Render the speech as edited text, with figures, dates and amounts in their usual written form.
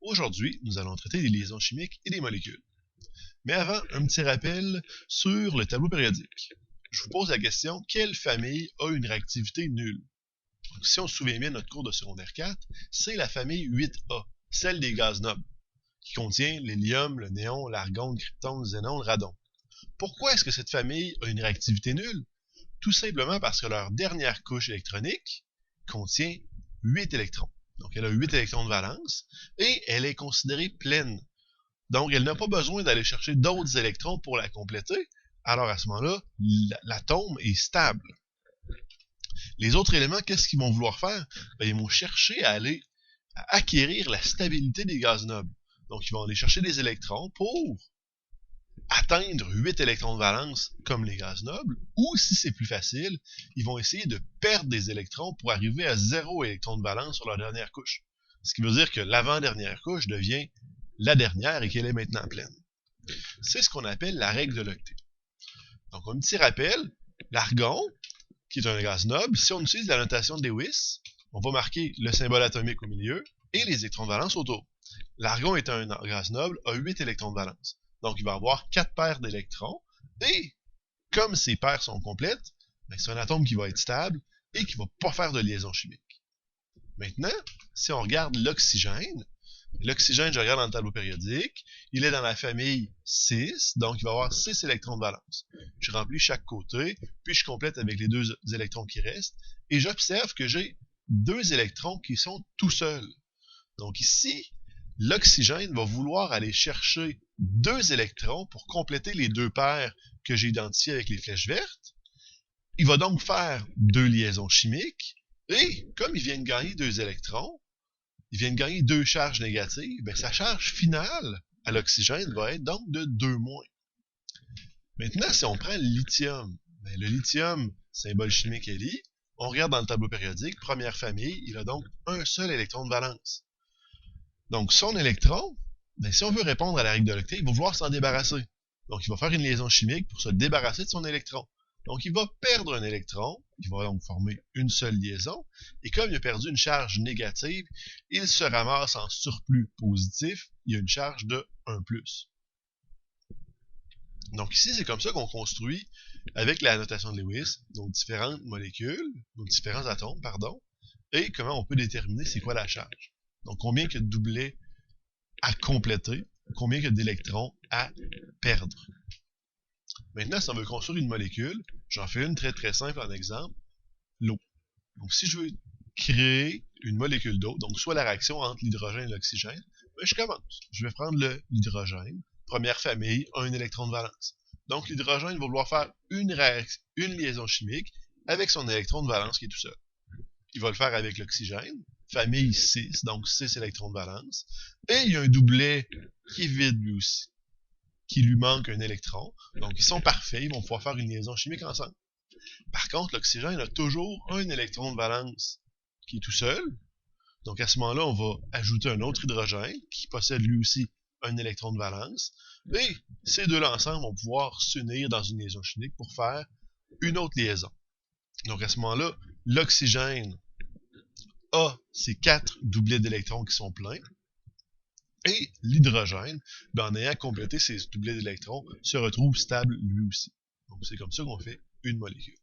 Aujourd'hui, nous allons traiter des liaisons chimiques et des molécules. Mais avant, un petit rappel sur le tableau périodique. Je vous pose la question, quelle famille a une réactivité nulle? Donc, si on se souvient bien de notre cours de secondaire 4, c'est la famille 8A, celle des gaz nobles, qui contient l'hélium, le néon, l'argon, le krypton, le xénon, le radon. Pourquoi est-ce que cette famille a une réactivité nulle? Tout simplement parce que leur dernière couche électronique contient 8 électrons. Donc elle a 8 électrons de valence et elle est considérée pleine. Donc elle n'a pas besoin d'aller chercher d'autres électrons pour la compléter. Alors à ce moment-là, l'atome est stable. Les autres éléments, qu'est-ce qu'ils vont vouloir faire? Ils vont chercher à acquérir la stabilité des gaz nobles. Donc ils vont aller chercher des électrons pour atteindre 8 électrons de valence comme les gaz nobles, ou si c'est plus facile, ils vont essayer de perdre des électrons pour arriver à 0 électrons de valence sur leur dernière couche. Ce qui veut dire que l'avant-dernière couche devient la dernière et qu'elle est maintenant pleine. C'est ce qu'on appelle la règle de l'octet. Donc un petit rappel, l'argon, qui est un gaz noble, si on utilise la notation de Lewis, on va marquer le symbole atomique au milieu et les électrons de valence autour. L'argon étant un gaz noble, a 8 électrons de valence. Donc, il va avoir 4 paires d'électrons. Et, comme ces paires sont complètes, c'est un atome qui va être stable et qui ne va pas faire de liaison chimique. Maintenant, si on regarde l'oxygène, je regarde dans le tableau périodique, il est dans la famille 6, donc il va avoir 6 électrons de valence. Je remplis chaque côté, puis je complète avec les 2 électrons qui restent, et j'observe que j'ai 2 électrons qui sont tout seuls. Donc ici, l'oxygène va vouloir aller chercher 2 électrons pour compléter les 2 paires que j'ai identifiées avec les flèches vertes. Il va donc faire 2 liaisons chimiques, et comme il vient de gagner 2 électrons, il vient de gagner 2 charges négatives, sa charge finale à l'oxygène va être donc de 2-. Maintenant, si on prend le lithium, le lithium, symbole chimique est Li, on regarde dans le tableau périodique, première famille, il a donc un seul électron de valence. Donc, son électron, si on veut répondre à la règle de l'octet, il va vouloir s'en débarrasser. Donc, il va faire une liaison chimique pour se débarrasser de son électron. Donc, il va perdre un électron, il va donc former une seule liaison, et comme il a perdu une charge négative, il se ramasse en surplus positif, il y a une charge de 1+. Donc ici, c'est comme ça qu'on construit, avec la notation de Lewis, nos différentes molécules, nos différents atomes, pardon, et comment on peut déterminer c'est quoi la charge. Donc, combien il y a de doublets à compléter, combien il y a d'électrons à perdre. Maintenant, si on veut construire une molécule, j'en fais une très très simple en exemple, l'eau. Donc, si je veux créer une molécule d'eau, donc soit la réaction entre l'hydrogène et l'oxygène, je commence. Je vais prendre l'hydrogène, première famille, un électron de valence. Donc, l'hydrogène va vouloir faire une liaison chimique avec son électron de valence qui est tout seul. Il va le faire avec l'oxygène, famille 6, donc 6 électrons de valence. Et il y a un doublet qui est vide lui aussi, qui lui manque un électron. Donc ils sont parfaits, ils vont pouvoir faire une liaison chimique ensemble. Par contre, l'oxygène a toujours un électron de valence qui est tout seul. Donc à ce moment-là, on va ajouter un autre hydrogène qui possède lui aussi un électron de valence. Et ces deux-là ensemble vont pouvoir s'unir dans une liaison chimique pour faire une autre liaison. Donc à ce moment-là, l'oxygène a ces 4 doublets d'électrons qui sont pleins, et l'hydrogène, en ayant complété ces doublets d'électrons, se retrouve stable lui aussi. Donc c'est comme ça qu'on fait une molécule.